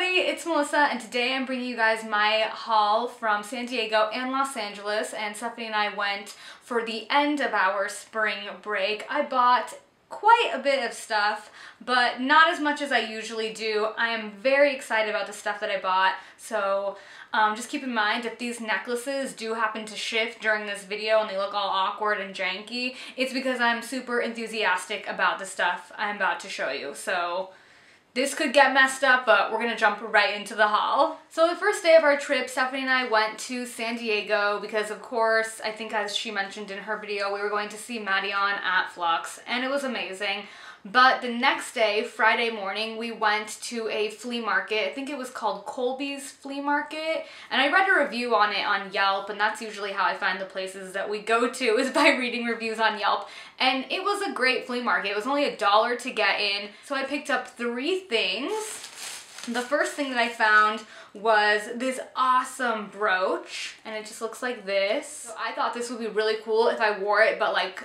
everybody, it's Melissa, and today I'm bringing you guys my haul from San Diego and Los Angeles, and Stephanie and I went for the end of our spring break. I bought quite a bit of stuff, but not as much as I usually do. I am very excited about the stuff that I bought, so just keep in mind if these necklaces do happen to shift during this video and they look all awkward and janky, it's because I'm super enthusiastic about the stuff I'm about to show you. So this could get messed up, but we're gonna jump right into the haul. So the first day of our trip, Stephanie and I went to San Diego because, of course, I think as she mentioned in her video, we were going to see Madeon at Flux, and it was amazing. But the next day, Friday morning, we went to a flea market. I think it was called Colby's Flea Market, and I read a review on it on Yelp, and that's usually how I find the places that we go to, is by reading reviews on Yelp. And it was a great flea market. It was only $1 to get in, so I picked up 3 things. The first thing that I found was this awesome brooch, and it just looks like this. So I thought this would be really cool if I wore it, but like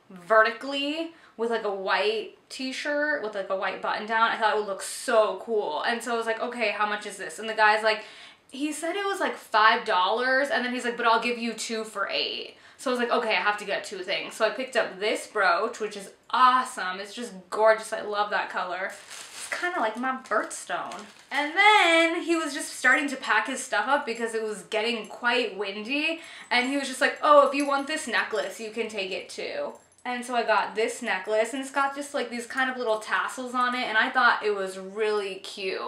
vertically, with like a white t-shirt with like a white button down. I thought it would look so cool. And so I was like, okay, how much is this? And the guy's like, he said it was like $5, and then he's like, but I'll give you 2 for $8. So I was like, okay, I have to get 2 things. So I picked up this brooch, which is awesome. It's just gorgeous. I love that color. It's kind of like my birthstone. And then he was just starting to pack his stuff up because it was getting quite windy. And he was just like, oh, if you want this necklace, you can take it too. And so I got this necklace, and it's got just like these kind of little tassels on it, and I thought it was really cute.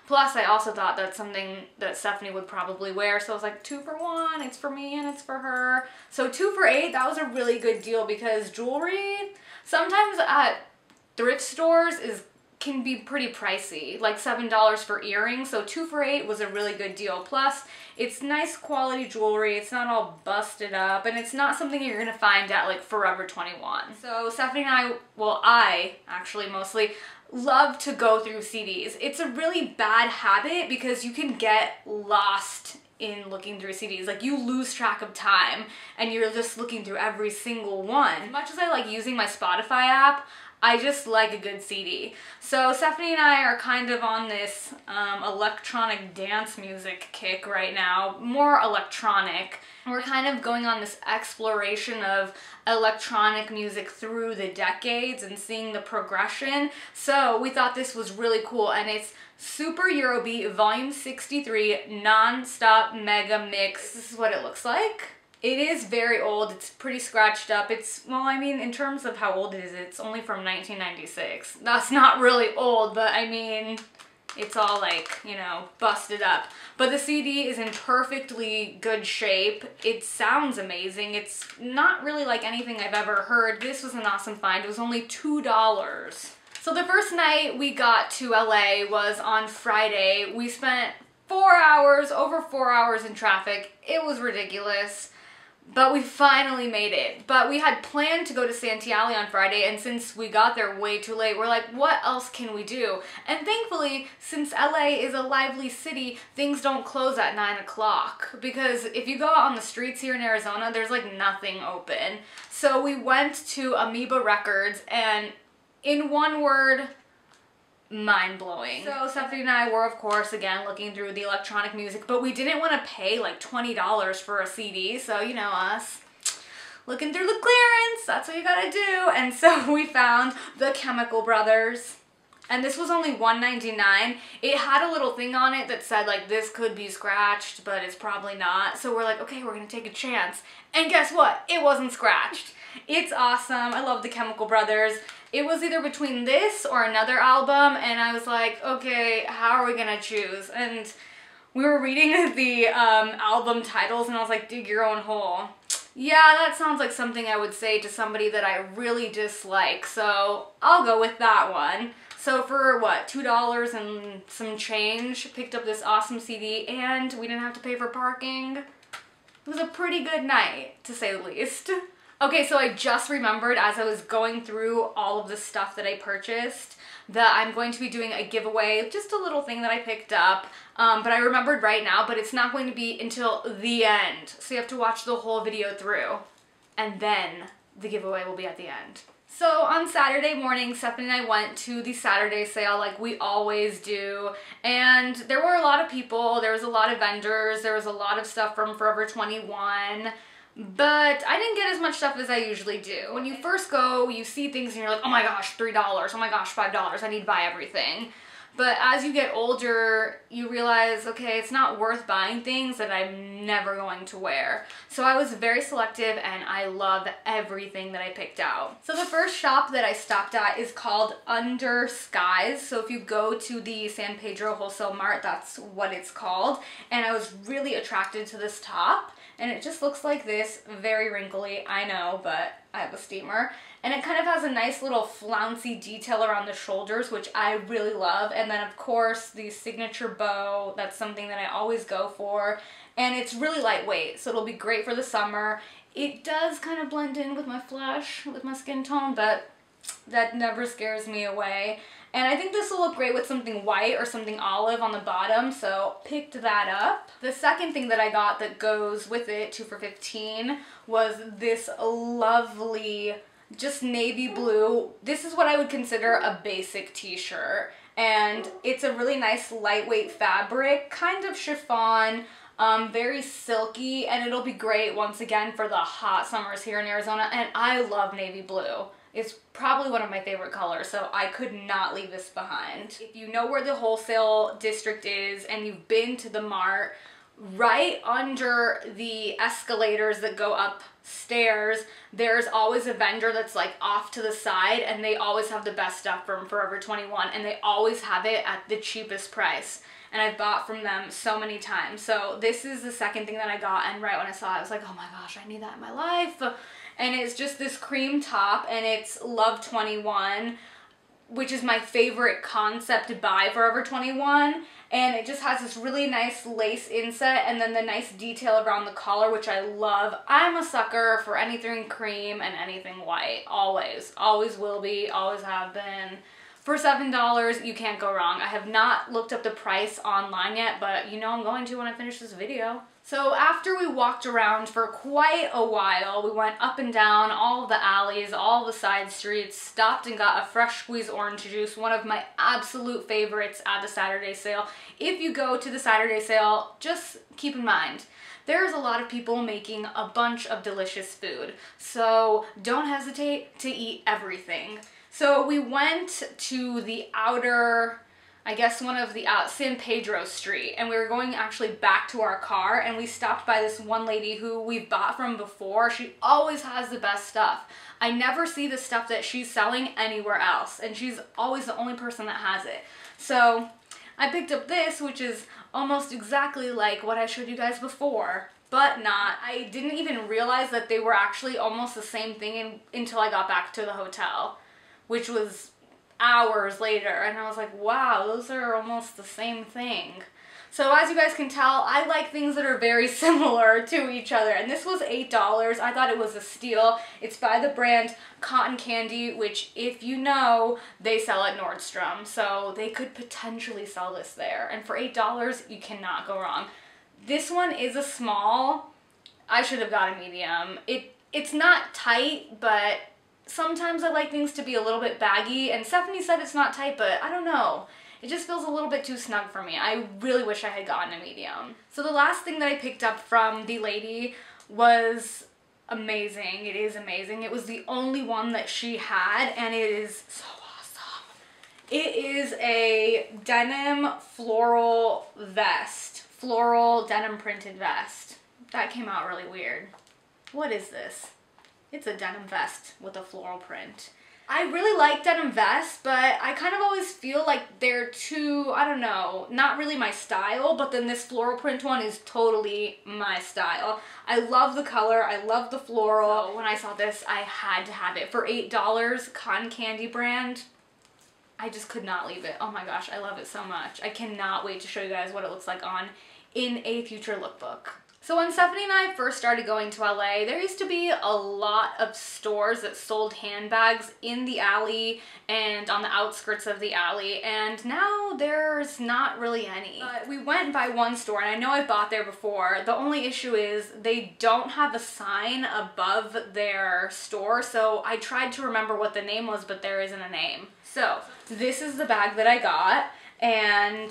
Plus, I also thought that's something that Stephanie would probably wear, so I was like, 2 for 1, it's for me and it's for her. So 2 for $8, that was a really good deal because jewelry, sometimes at thrift stores can be pretty pricey, like $7 for earrings, so 2 for $8 was a really good deal. Plus, it's nice quality jewelry, it's not all busted up, and it's not something you're gonna find at like Forever 21. So Stephanie and I, well, I actually mostly love to go through CDs. It's a really bad habit because you can get lost in looking through CDs. Like, you lose track of time and you're just looking through every single one. As much as I like using my Spotify app, I just like a good CD. So Stephanie and I are kind of on this electronic dance music kick right now, more electronic. We're kind of going on this exploration of electronic music through the decades and seeing the progression. So we thought this was really cool, and it's Super Eurobeat Volume 63 Non-Stop Mega Mix. This is what it looks like. It is very old, it's pretty scratched up. It's, well, I mean, in terms of how old it is, it's only from 1996. That's not really old, but I mean, it's all like, you know, busted up. But the CD is in perfectly good shape. It sounds amazing. It's not really like anything I've ever heard. This was an awesome find. It was only $2. So the first night we got to LA was on Friday. We spent 4 hours, over 4 hours in traffic. It was ridiculous. But we finally made it. But we had planned to go to Santee Alley on Friday, and since we got there way too late, we're like, what else can we do? And thankfully, since LA is a lively city, things don't close at 9 o'clock. Because if you go out on the streets here in Arizona, there's like nothing open. So we went to Amoeba Records, and in one word, mind-blowing. So Stephanie and I were, of course, again looking through the electronic music, but we didn't want to pay like $20 for a CD, so you know us, looking through the clearance, that's what you gotta do. And so we found the Chemical Brothers, and this was only $1.99. It had a little thing on it that said like, this could be scratched, but it's probably not. So we're like, okay, we're gonna take a chance. And guess what? It wasn't scratched. It's awesome. I love the Chemical Brothers. It was either between this or another album, and I was like, okay, how are we gonna choose? And we were reading the album titles, and I was like, dig your own hole. Yeah, that sounds like something I would say to somebody that I really dislike, so I'll go with that one. So for what, $2 and some change, picked up this awesome CD, and we didn't have to pay for parking. It was a pretty good night, to say the least. Okay, so I just remembered as I was going through all of the stuff that I purchased that I'm going to be doing a giveaway, just a little thing that I picked up, but I remembered right now, but it's not going to be until the end. So you have to watch the whole video through, and then the giveaway will be at the end. So on Saturday morning, Stephanie and I went to the Saturday sale like we always do, and there were a lot of people, there was a lot of vendors, there was a lot of stuff from Forever 21, but I didn't get as much stuff as I usually do. When you first go, you see things and you're like, oh my gosh, $3, oh my gosh, $5, I need to buy everything. But as you get older, you realize, okay, it's not worth buying things that I'm never going to wear. So I was very selective and I love everything that I picked out. So the first shop that I stopped at is called Under Skies. So if you go to the San Pedro Wholesale Mart, that's what it's called. And I was really attracted to this top. And it just looks like this, very wrinkly, I know, but I have a steamer. And it kind of has a nice little flouncy detail around the shoulders, which I really love. And then of course the signature bow, that's something that I always go for. And it's really lightweight, so it'll be great for the summer. It does kind of blend in with my flesh, with my skin tone, but that never scares me away. And I think this will look great with something white or something olive on the bottom, so picked that up. The second thing that I got that goes with it, 2 for $15, was this lovely, just navy blue. This is what I would consider a basic t-shirt. And it's a really nice lightweight fabric, kind of chiffon, very silky, and it'll be great once again for the hot summers here in Arizona. And I love navy blue. It's probably one of my favorite colors, so I could not leave this behind. If you know where the wholesale district is and you've been to the mart, right under the escalators that go upstairs, there's always a vendor that's like off to the side, and they always have the best stuff from Forever 21, and they always have it at the cheapest price. And I've bought from them so many times. So this is the second thing that I got, and right when I saw it, I was like, oh my gosh, I need that in my life. And it's just this cream top, and it's Love 21, which is my favorite concept by Forever 21. And it just has this really nice lace inset and then the nice detail around the collar, which I love. I'm a sucker for anything cream and anything white. Always. Always will be. Always have been. For $7, you can't go wrong. I have not looked up the price online yet, but you know I'm going to when I finish this video. So after we walked around for quite a while, we went up and down all the alleys, all the side streets, stopped and got a fresh squeezed orange juice, one of my absolute favorites at the Saturday sale. If you go to the Saturday sale, just keep in mind, there's a lot of people making a bunch of delicious food, so don't hesitate to eat everything. So we went to the outer, I guess one of the San Pedro Street, and we were going actually back to our car, and we stopped by this one lady who we've bought from before. She always has the best stuff. I never see the stuff that she's selling anywhere else, and she's always the only person that has it. So I picked up this, which is almost exactly like what I showed you guys before, but not. I didn't even realize that they were actually almost the same thing until I got back to the hotel, which was hours later, and I was like, wow, those are almost the same thing. So as you guys can tell, I like things that are very similar to each other, and this was $8. I thought it was a steal. It's by the brand Cotton Candy, which, if you know, they sell at Nordstrom, so they could potentially sell this there, and for $8, you cannot go wrong. This one is a small. I should have got a medium. It's not tight, but sometimes I like things to be a little bit baggy, and Stephanie said it's not tight, but I don't know. It just feels a little bit too snug for me. I really wish I had gotten a medium. So the last thing that I picked up from the lady was amazing. It is amazing. It was the only one that she had, and it is so awesome. It is a denim floral vest. Floral denim printed vest. That came out really weird. What is this? It's a denim vest with a floral print. I really like denim vests, but I kind of always feel like they're too, I don't know, not really my style, but then this floral print one is totally my style. I love the color, I love the floral. So when I saw this, I had to have it. For $8, Cotton Candy brand, I just could not leave it. Oh my gosh, I love it so much. I cannot wait to show you guys what it looks like on in a future lookbook. So when Stephanie and I first started going to LA, there used to be a lot of stores that sold handbags in the alley and on the outskirts of the alley, and now there's not really any. But we went by one store, and I know I bought there before. The only issue is they don't have a sign above their store, so I tried to remember what the name was, but there isn't a name. So this is the bag that I got, and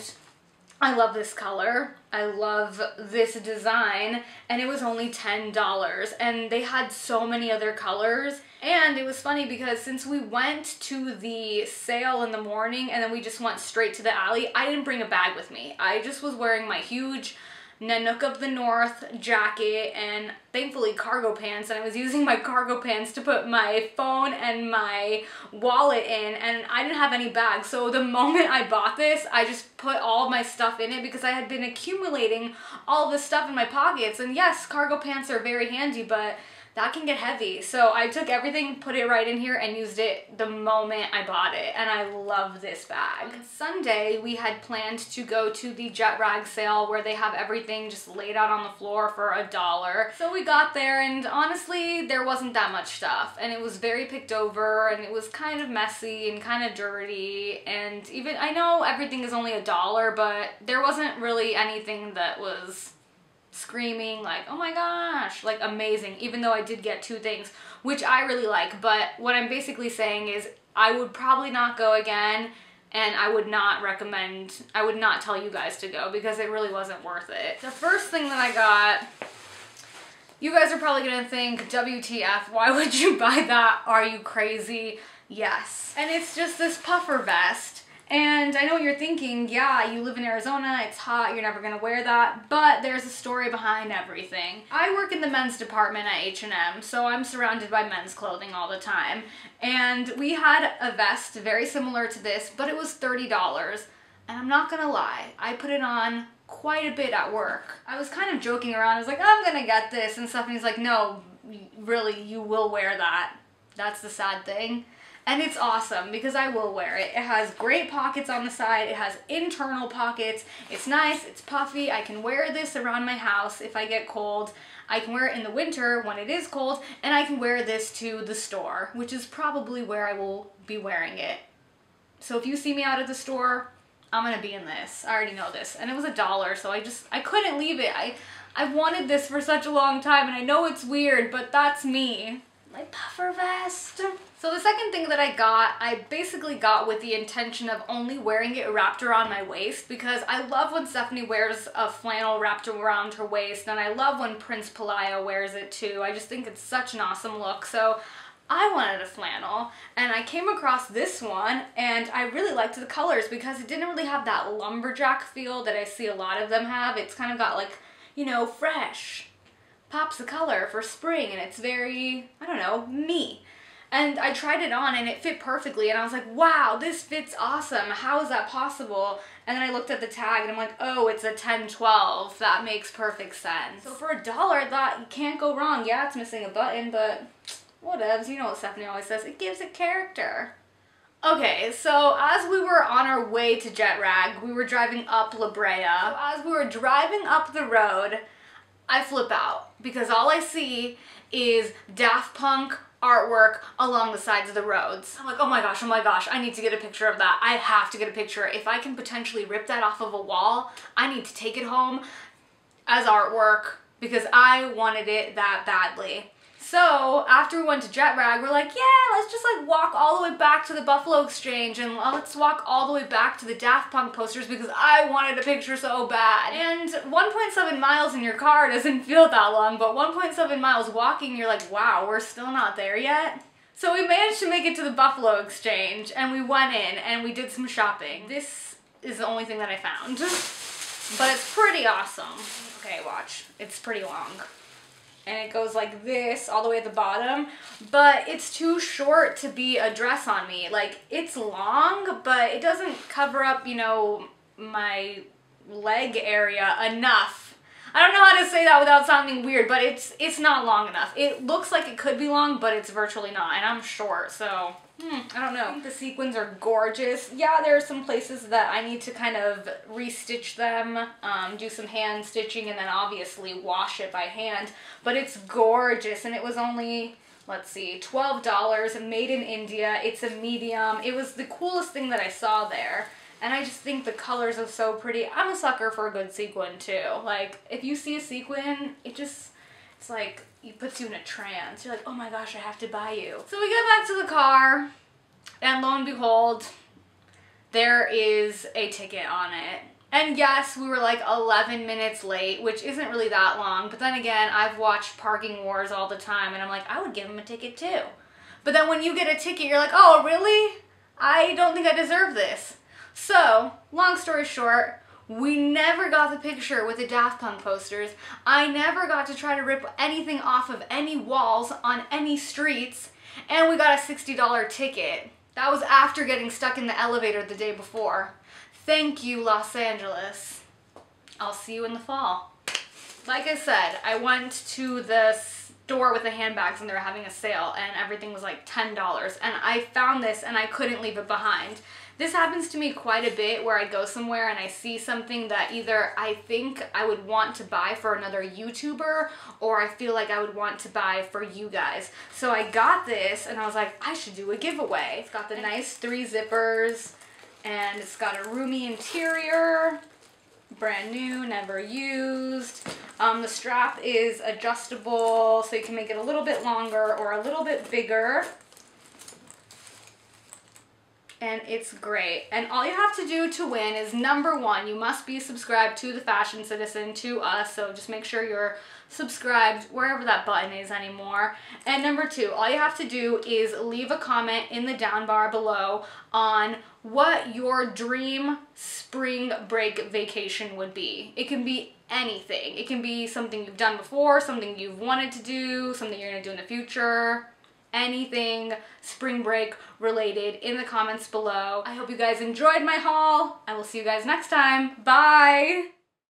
I love this color. I love this design, and it was only $10, and they had so many other colors. And it was funny because since we went to the sale in the morning and then we just went straight to the alley, I didn't bring a bag with me. I just was wearing my huge Nanook of the North jacket and thankfully cargo pants, and I was using my cargo pants to put my phone and my wallet in, and I didn't have any bags. So the moment I bought this, I just put all my stuff in it because I had been accumulating all this stuff in my pockets. And yes, cargo pants are very handy, but that can get heavy. So I took everything, put it right in here, and used it the moment I bought it, and I love this bag. On Sunday, we had planned to go to the Jet Rag sale where they have everything just laid out on the floor for $1. So we got there, and honestly, there wasn't that much stuff, and it was very picked over, and it was kind of messy and kind of dirty, and even, I know everything is only $1, but there wasn't really anything that was screaming like, oh my gosh, like amazing, even though I did get 2 things, which I really like. But what I'm basically saying is I would probably not go again, and I would not recommend, I would not tell you guys to go because it really wasn't worth it. The first thing that I got, you guys are probably gonna think, WTF, why would you buy that? Are you crazy? Yes. And it's just this puffer vest. And I know what you're thinking, yeah, you live in Arizona, it's hot, you're never gonna wear that, but there's a story behind everything. I work in the men's department at H&M, so I'm surrounded by men's clothing all the time. And we had a vest very similar to this, but it was $30. And I'm not gonna lie, I put it on quite a bit at work. I was kind of joking around, I was like, I'm gonna get this, and Stephanie's like, no, really, you will wear that. That's the sad thing. And it's awesome because I will wear it. It has great pockets on the side. It has internal pockets. It's nice. It's puffy. I can wear this around my house if I get cold. I can wear it in the winter when it is cold. And I can wear this to the store, which is probably where I will be wearing it. So if you see me out at the store, I'm going to be in this. I already know this. And it was $1, so I couldn't leave it. I wanted this for such a long time, and I know it's weird, but that's me. My puffer vest. So the second thing that I basically got with the intention of only wearing it wrapped around my waist, because I love when Stephanie wears a flannel wrapped around her waist, and I love when Prince Pelayo wears it too. I just think it's such an awesome look. So I wanted a flannel, and I came across this one, and I really liked the colors because it didn't really have that lumberjack feel that I see a lot of them have. It's kind of got like, you know, fresh, pops of color for spring, and it's very, I don't know, me. And I tried it on and it fit perfectly, and I was like, wow, this fits awesome. How is that possible? And then I looked at the tag and I'm like, oh, it's a 10-12. That makes perfect sense. So for $1, I thought, you can't go wrong. Yeah, it's missing a button, but whatevs. You know what Stephanie always says, it gives it character. Okay, so as we were on our way to Jet Rag, we were driving up La Brea. So as we were driving up the road, I flip out because all I see is Daft Punk artwork along the sides of the roads. I'm like, oh my gosh, I need to get a picture of that. I have to get a picture. If I can potentially rip that off of a wall, I need to take it home as artwork because I wanted it that badly. So after we went to Jet Rag, we're like, yeah, let's just like walk all the way back to the Buffalo Exchange, and let's walk all the way back to the Daft Punk posters because I wanted a picture so bad. And 1.7 miles in your car doesn't feel that long, but 1.7 miles walking, you're like, wow, we're still not there yet. So we managed to make it to the Buffalo Exchange, and we went in and we did some shopping. This is the only thing that I found, but it's pretty awesome. Okay, watch. It's pretty long. And it goes like this all the way at the bottom, but it's too short to be a dress on me. Like, it's long, but it doesn't cover up, you know, my leg area enough. I don't know how to say that without sounding weird, but it's not long enough. It looks like it could be long, but it's virtually not, and I'm short, so I don't know. I think the sequins are gorgeous. Yeah, there are some places that I need to kind of restitch them, do some hand stitching, and then obviously wash it by hand. But it's gorgeous, and it was only, let's see, $12, made in India. It's a medium. It was the coolest thing that I saw there. And I just think the colors are so pretty. I'm a sucker for a good sequin too. Like, if you see a sequin, it's like, it puts you in a trance. You're like, oh my gosh, I have to buy you. So we get back to the car, and lo and behold, there is a ticket on it. And yes, we were like 11 minutes late, which isn't really that long. But then again, I've watched Parking Wars all the time, and I'm like, I would give him a ticket too. But then when you get a ticket, you're like, oh, really? I don't think I deserve this. So, long story short, we never got the picture with the Daft Punk posters. I never got to try to rip anything off of any walls on any streets, and we got a $60 ticket. That was after getting stuck in the elevator the day before. Thank you, Los Angeles. I'll see you in the fall. Like I said, I went to the store with the handbags and they were having a sale and everything was like $10, and I found this and I couldn't leave it behind. This happens to me quite a bit where I go somewhere and I see something that either I think I would want to buy for another YouTuber or I feel like I would want to buy for you guys. So I got this and I was like, I should do a giveaway. It's got the nice 3 zippers and it's got a roomy interior. Brand new, never used. The strap is adjustable so you can make it a little bit longer or a little bit bigger. And it's great. And all you have to do to win is, number 1, you must be subscribed to the Fashion Citizen, to us, so just make sure you're subscribed wherever that button is anymore. And number 2, all you have to do is leave a comment in the down bar below on what your dream spring break vacation would be. It can be anything. It can be something you've done before, something you've wanted to do, something you're gonna do in the future. Anything spring break related in the comments below. I hope you guys enjoyed my haul. I will see you guys next time. Bye!